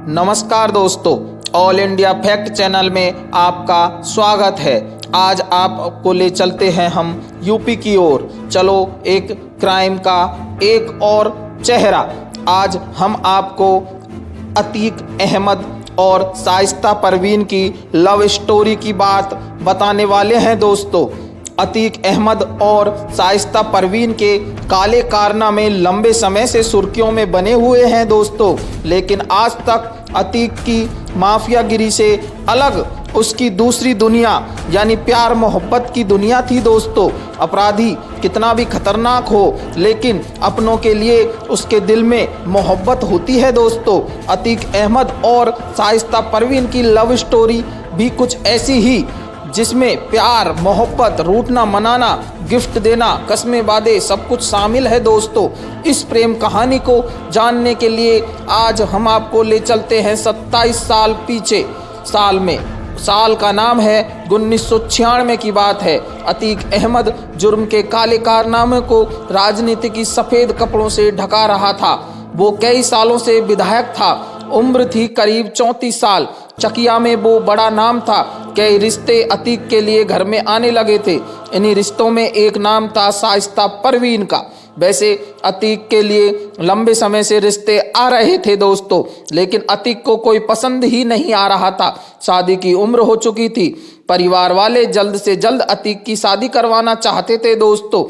नमस्कार दोस्तों, all India fact channel में आपका स्वागत है। आज आपको ले चलते हैं हम यूपी की ओर। चलो, एक क्राइम का एक और चेहरा। आज हम आपको अतीक अहमद और शाइस्ता परवीन की लव स्टोरी की बात बताने वाले हैं दोस्तों। अतीक अहमद और शाइस्ता परवीन के काले कारनामे लंबे समय से सुर्खियों में बने हुए हैं दोस्तों, लेकिन आज तक अतीक की माफियागिरी से अलग उसकी दूसरी दुनिया यानी प्यार मोहब्बत की दुनिया थी दोस्तों। अपराधी कितना भी खतरनाक हो, लेकिन अपनों के लिए उसके दिल में मोहब्बत होती है दोस्तों। अतीक अहमद और शाइस्ता परवीन की लव स्टोरी भी कुछ ऐसी ही, जिसमें प्यार मोहब्बत, रूठना मनाना, गिफ्ट देना, कस्में वादे सब कुछ शामिल है दोस्तों। इस प्रेम कहानी को जानने के लिए आज हम आपको ले चलते हैं 27 साल पीछे। साल का नाम है 1996 की बात है। अतीक अहमद जुर्म के काले कारनामे को राजनीति की सफ़ेद कपड़ों से ढका रहा था। वो कई सालों से विधायक था। उम्र थी करीब 34 साल। चकिया में वो बड़ा नाम था। कई रिश्ते अतीक के लिए घर में आने लगे थे। इन्हीं रिश्तों में एक नाम था शाइस्ता परवीन का। वैसे अतीक के लिए लंबे समय से रिश्ते आ रहे थे दोस्तों, लेकिन अतीक को कोई पसंद ही नहीं आ रहा था। शादी की उम्र हो चुकी थी। परिवार वाले जल्द से जल्द अतीक की शादी करवाना चाहते थे दोस्तों।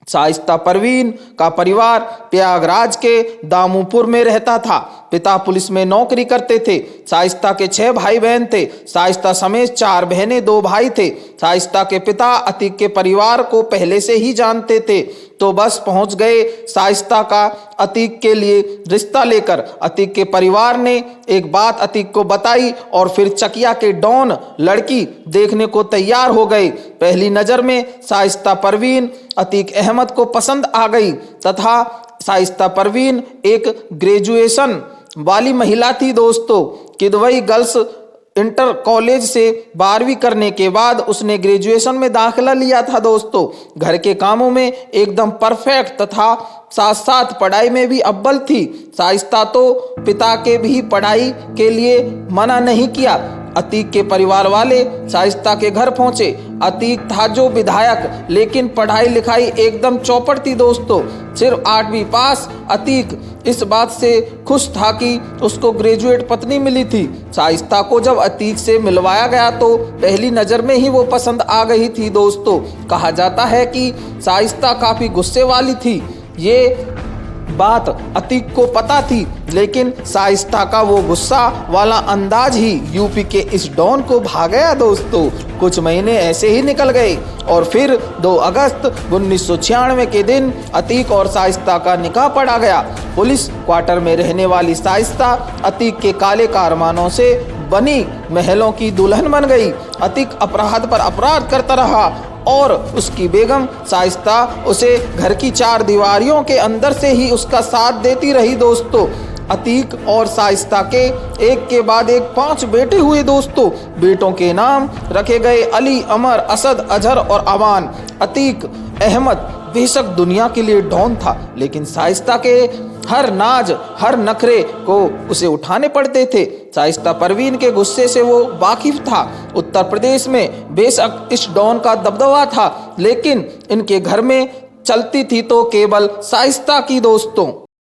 शाइस्ता परवीन का परिवार प्रयागराज के दामूपुर में रहता था। पिता पुलिस में नौकरी करते थे। शाइस्ता के 6 भाई बहन थे। शाइस्ता समेत 4 बहनें 2 भाई थे। शाइस्ता के पिता अतीक के परिवार को पहले से ही जानते थे, तो बस पहुंच गए शाइस्ता का अतीक के लिए रिश्ता लेकर। अतीक के परिवार ने एक बात अतीक को बताई और फिर चकिया के डॉन लड़की देखने को तैयार हो गए। पहली नज़र में शाइस्ता परवीन अतीक अहमद को पसंद आ गई तथा शाइस्ता परवीन एक ग्रेजुएशन वाली महिला थी दोस्तों। किदवई गर्ल्स इंटर कॉलेज से 12वीं करने के बाद उसने ग्रेजुएशन में दाखिला लिया था दोस्तों। घर के कामों में एकदम परफेक्ट तथा साथ साथ पढ़ाई में भी अव्वल थी। शाइस्ता तो पिता के भी पढ़ाई के लिए मना नहीं किया। अतीक के परिवार वाले शाइस्ता के घर पहुंचे। अतीक था जो विधायक, लेकिन पढ़ाई लिखाई एकदम चौपट थी दोस्तों, सिर्फ 8वीं पास। अतीक इस बात से खुश था कि उसको ग्रेजुएट पत्नी मिली थी। शाइस्ता को जब अतीक से मिलवाया गया तो पहली नज़र में ही वो पसंद आ गई थी दोस्तों। कहा जाता है कि शाइस्ता काफ़ी गुस्से वाली थी। ये बात अतीक को पता थी, लेकिन शाइस्ता का वो गुस्सा वाला अंदाज ही यूपी के इस डॉन को भा गया दोस्तों। कुछ महीने ऐसे ही निकल गए और फिर 2 अगस्त 1996 के दिन अतीक और शाइस्ता का निकाह पड़ा गया। पुलिस क्वार्टर में रहने वाली शाइस्ता अतीक के काले कारनामों से बनी महलों की दुल्हन बन गई। अतीक अपराध पर अपराध करता रहा और उसकी बेगम शाइस्ता उसे घर की 4 दीवारियों के अंदर से ही उसका साथ देती रही दोस्तों। अतीक और शाइस्ता के एक के बाद एक 5 बेटे हुए दोस्तों। बेटों के नाम रखे गए अली, अमर, असद, अजहर और अवान। अतीक अहमद बेशक दुनिया के लिए डॉन था, लेकिन शाइस्ता के हर नाज हर नखरे को उसे उठाने पड़ते थे। शाइस्ता परवीन के गुस्से से वो वाकिफ था। उत्तर प्रदेश में बेशक इस डॉन का दबदबा था, लेकिन इनके घर में चलती थी तो केवल शाइस्ता की दोस्तों।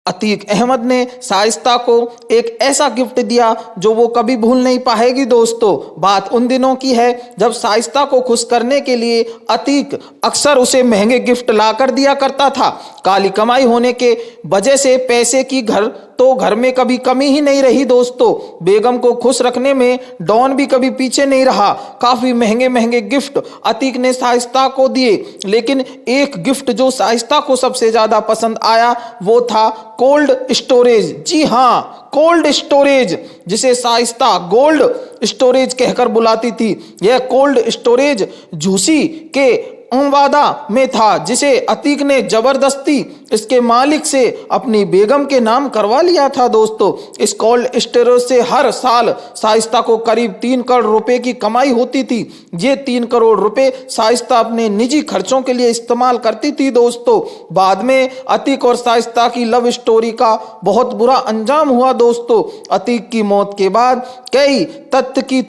अतीक अहमद ने शाइस्ता को एक ऐसा गिफ्ट दिया जो वो कभी भूल नहीं पाएगी दोस्तों। बात उन दिनों की है जब शाइस्ता को खुश करने के लिए अतीक अक्सर उसे महंगे गिफ्ट ला कर दिया करता था। काली कमाई होने के वजह से पैसे की घर में कभी कमी ही नहीं रही दोस्तों। बेगम को खुश रखने में डॉन भी कभी पीछे नहीं रहा। काफ़ी महंगे महंगे गिफ्ट अतीक ने शाइस्ता को दिए, लेकिन एक गिफ्ट जो शाइस्ता को सबसे ज़्यादा पसंद आया वो था कोल्ड स्टोरेज। जी हाँ, कोल्ड स्टोरेज, जिसे शाइस्ता गोल्ड स्टोरेज कहकर बुलाती थी। यह कोल्ड स्टोरेज झूसी के उमवादा में था, जिसे अतीक ने जबरदस्ती इसके मालिक से अपनी बेगम के नाम करवा लिया था। दोस्तों, इस कोल्ड स्टोरेज से हर साल शाइस्ता को करीब 3 करोड़ रुपए की कमाई होती थी। ये 3 करोड़ रुपए शाइस्ता अपने निजी खर्चों के लिए इस्तेमाल करती थी। दोस्तों, बाद में अतीक और शाइस्ता की लव स्टोरी का बहुत बुरा अंजाम हुआ। दोस्तों, अतीक की मौत के बाद कई तथ्य की